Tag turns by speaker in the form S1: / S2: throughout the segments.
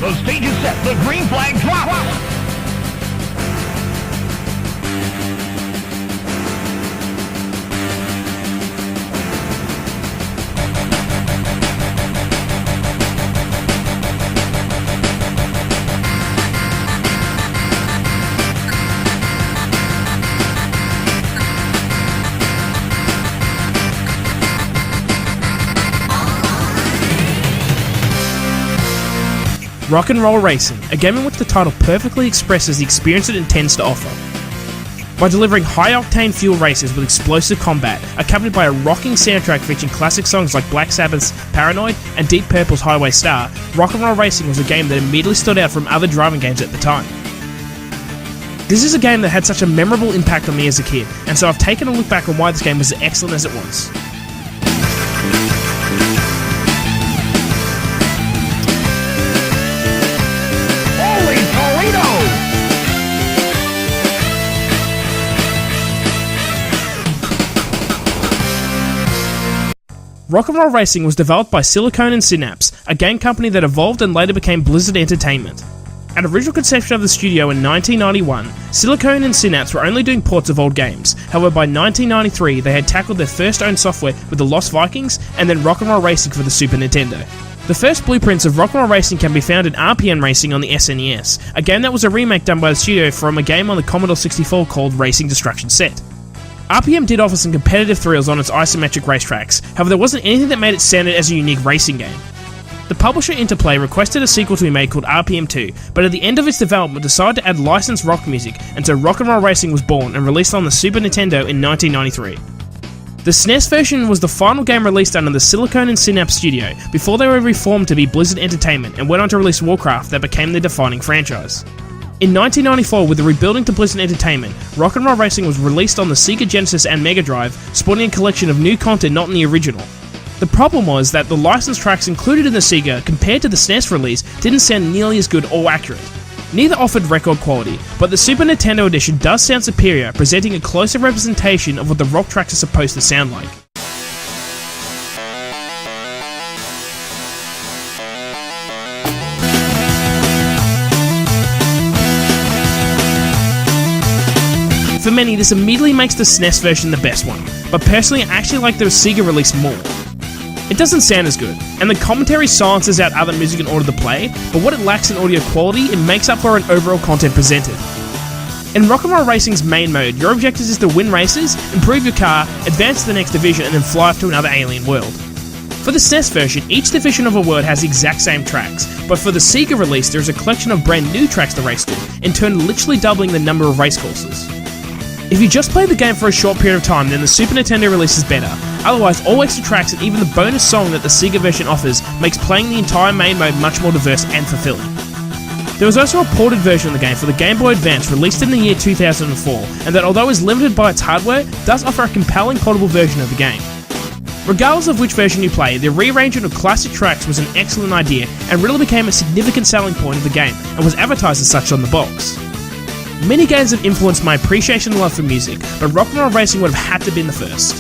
S1: The stage is set. The green flag drops.
S2: Rock and Roll Racing, a game in which the title perfectly expresses the experience it intends to offer. By delivering high-octane fuel races with explosive combat, accompanied by a rocking soundtrack featuring classic songs like Black Sabbath's Paranoid and Deep Purple's Highway Star, Rock and Roll Racing was a game that immediately stood out from other driving games at the time. This is a game that had such a memorable impact on me as a kid, and so I've taken a look back on why this game was as excellent as it was. Rock and Roll Racing was developed by Silicon and Synapse, a game company that evolved and later became Blizzard Entertainment. At original conception of the studio in 1991, Silicon and Synapse were only doing ports of old games. However, by 1993, they had tackled their first owned software with the Lost Vikings and then Rock and Roll Racing for the Super Nintendo. The first blueprints of Rock and Roll Racing can be found in RPM Racing on the SNES, a game that was a remake done by the studio from a game on the Commodore 64 called Racing Destruction Set. RPM did offer some competitive thrills on its isometric racetracks, however there wasn't anything that made it stand out as a unique racing game. The publisher Interplay requested a sequel to be made called RPM 2, but at the end of its development decided to add licensed rock music, and so Rock and Roll Racing was born and released on the Super Nintendo in 1993. The SNES version was the final game released under the Silicon and Synapse studio, before they were reformed to be Blizzard Entertainment and went on to release Warcraft that became their defining franchise. In 1994, with the rebuilding to Blizzard Entertainment, Rock and Roll Racing was released on the Sega Genesis and Mega Drive, spawning a collection of new content not in the original. The problem was that the licensed tracks included in the Sega, compared to the SNES release, didn't sound nearly as good or accurate. Neither offered record quality, but the Super Nintendo edition does sound superior, presenting a closer representation of what the rock tracks are supposed to sound like. For many, this immediately makes the SNES version the best one, but personally I actually like the Sega release more. It doesn't sound as good, and the commentary silences out other music in order to play, but what it lacks in audio quality, it makes up for in overall content presented. In Rock and Roll Racing's main mode, your objective is to win races, improve your car, advance to the next division, and then fly off to another alien world. For the SNES version, each division of a world has the exact same tracks, but for the Sega release there is a collection of brand new tracks to race to, in turn literally doubling the number of race courses. If you just play the game for a short period of time, then the Super Nintendo release is better. Otherwise, all extra tracks and even the bonus song that the Sega version offers makes playing the entire main mode much more diverse and fulfilling. There was also a ported version of the game for the Game Boy Advance released in the year 2004, and that although is limited by its hardware, does offer a compelling portable version of the game. Regardless of which version you play, the rearrangement of classic tracks was an excellent idea and really became a significant selling point of the game, and was advertised as such on the box. Many games have influenced my appreciation and love for music, but Rock and Roll Racing would have had to have been the first.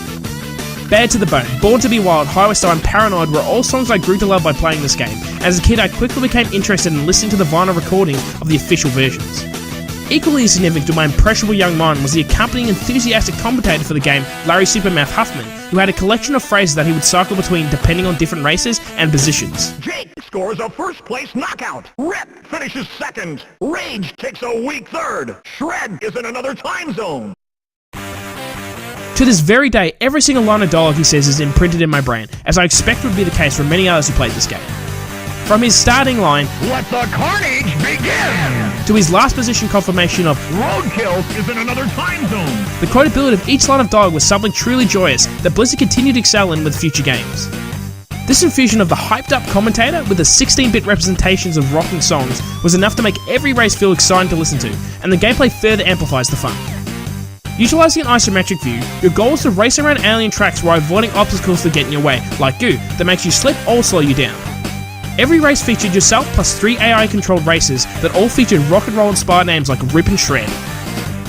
S2: Bad to the Bone, Born to be Wild, Highway Star and Paranoid were all songs I grew to love by playing this game. As a kid I quickly became interested in listening to the vinyl recordings of the official versions. Equally as significant to my impressionable young mind was the accompanying enthusiastic commentator for the game, Larry Supermouth Huffman, who had a collection of phrases that he would cycle between depending on different races and positions.
S1: Jake scores a first-place knockout. Rip finishes second. Rage takes a weak third. Shred is in another time zone.
S2: To this very day, every single line of dialogue he says is imprinted in my brain, as I expect would be the case for many others who played this game. From his starting line,
S1: "Let the carnage begin!"
S2: to his last position confirmation of
S1: "Roadkill is in another time zone."
S2: The quotability of each line of dialogue was something truly joyous that Blizzard continued to excel in with future games. This infusion of the hyped-up commentator with the 16-bit representations of rocking songs was enough to make every race feel exciting to listen to, and the gameplay further amplifies the fun. Utilising an isometric view, your goal is to race around alien tracks while avoiding obstacles that get in your way, like goo, that makes you slip or slow you down. Every race featured yourself plus 3 AI-controlled races that all featured rock and roll inspired names like Rip and Shred.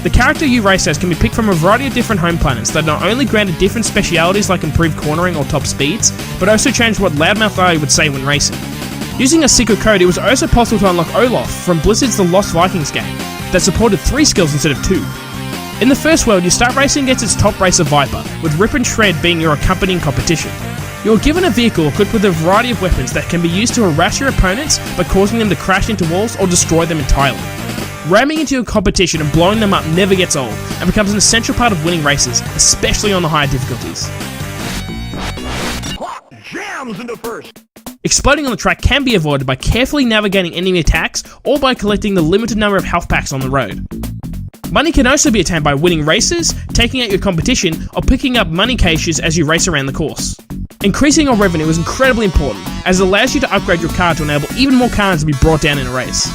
S2: The character you race as can be picked from a variety of different home planets that not only granted different specialities like improved cornering or top speeds, but also changed what Loudmouth I would say when racing. Using a secret code, it was also possible to unlock Olaf from Blizzard's The Lost Vikings game that supported 3 skills instead of 2. In the first world, you start racing against its top racer Viper, with Rip and Shred being your accompanying competition. You are given a vehicle equipped with a variety of weapons that can be used to harass your opponents by causing them to crash into walls or destroy them entirely. Ramming into your competition and blowing them up never gets old, and becomes an essential part of winning races, especially on the higher difficulties.
S1: Clock jams into first.
S2: Exploding on the track can be avoided by carefully navigating enemy attacks or by collecting the limited number of health packs on the road. Money can also be attained by winning races, taking out your competition, or picking up money caches as you race around the course. Increasing your revenue is incredibly important, as it allows you to upgrade your car to enable even more cars to be brought down in a race.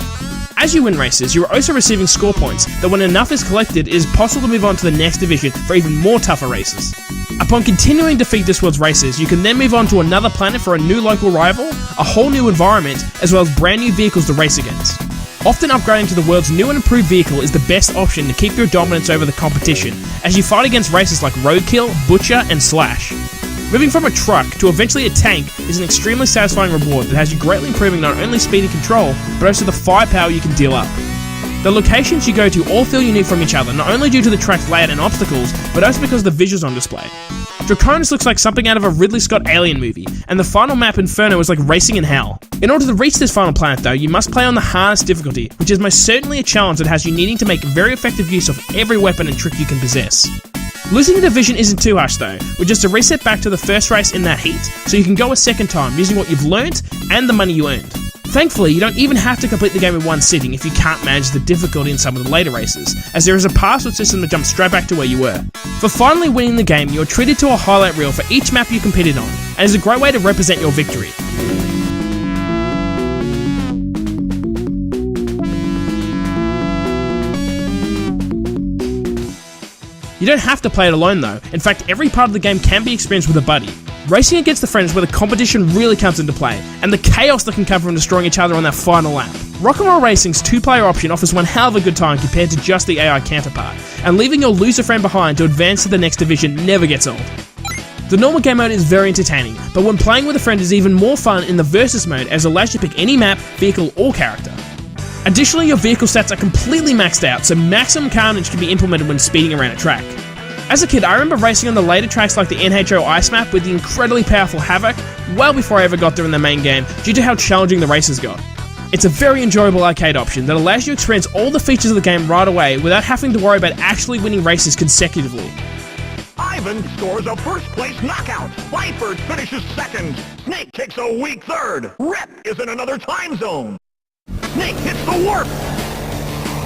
S2: As you win races, you are also receiving score points that when enough is collected, it is possible to move on to the next division for even more tougher races. Upon continuing to defeat this world's races, you can then move on to another planet for a new local rival, a whole new environment, as well as brand new vehicles to race against. Often upgrading to the world's new and improved vehicle is the best option to keep your dominance over the competition, as you fight against races like Roadkill, Butcher, and Slash. Moving from a truck to eventually a tank is an extremely satisfying reward that has you greatly improving not only speed and control, but also the firepower you can deal up. The locations you go to all feel unique from each other, not only due to the track's layout and obstacles, but also because of the visuals on display. Draconis looks like something out of a Ridley Scott alien movie, and the final map, Inferno, is like racing in hell. In order to reach this final planet though, you must play on the hardest difficulty, which is most certainly a challenge that has you needing to make very effective use of every weapon and trick you can possess. Losing a division isn't too harsh though, with just a reset back to the first race in that heat, so you can go a second time using what you've learnt and the money you earned. Thankfully, you don't even have to complete the game in one sitting if you can't manage the difficulty in some of the later races, as there is a password system to jump straight back to where you were. For finally winning the game, you are treated to a highlight reel for each map you competed on, and is a great way to represent your victory. You don't have to play it alone though. In fact, every part of the game can be experienced with a buddy. Racing against the friends is where the competition really comes into play, and the chaos that can come from destroying each other on that final lap. Rock'n'Roll Racing's 2-player option offers one hell of a good time compared to just the AI counterpart, and leaving your loser friend behind to advance to the next division never gets old. The normal game mode is very entertaining, but when playing with a friend is even more fun in the versus mode, as it allows you to pick any map, vehicle or character. Additionally, your vehicle stats are completely maxed out, so maximum carnage can be implemented when speeding around a track. As a kid, I remember racing on the later tracks like the NHO Ice map with the incredibly powerful Havoc, well before I ever got there in the main game, due to how challenging the races got. It's a very enjoyable arcade option that allows you to experience all the features of the game right away without having to worry about actually winning races consecutively.
S1: Ivan scores a first-place knockout. Viper finishes second. Snake takes a weak third. Rip is in another time zone. Snake hits the warp.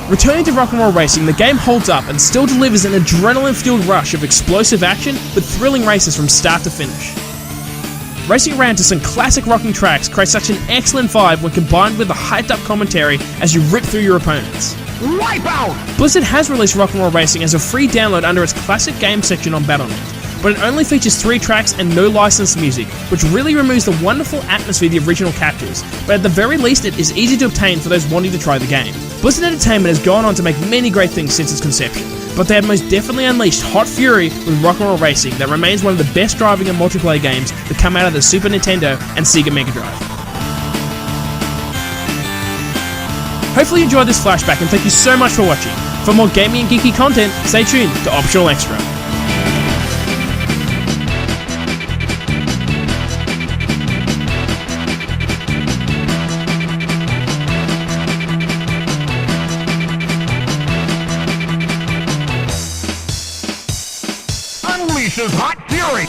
S2: Returning to Rock'n'Roll Racing, the game holds up and still delivers an adrenaline-fueled rush of explosive action with thrilling races from start to finish. Racing around to some classic rocking tracks creates such an excellent vibe when combined with the hyped-up commentary as you rip through your opponents.
S1: Wipeout!
S2: Blizzard has released Rock'n'Roll Racing as a free download under its classic game section on Battle.net, but it only features 3 tracks and no licensed music, which really removes the wonderful atmosphere the original captures, but at the very least it is easy to obtain for those wanting to try the game. Blizzard Entertainment has gone on to make many great things since its conception, but they have most definitely unleashed hot fury with Rock'n'Roll Racing that remains one of the best driving and multiplayer games to come out of the Super Nintendo and Sega Mega Drive. Hopefully you enjoyed this flashback and thank you so much for watching. For more gaming and geeky content, stay tuned to Optional Extra.
S1: Unleashes hot fury.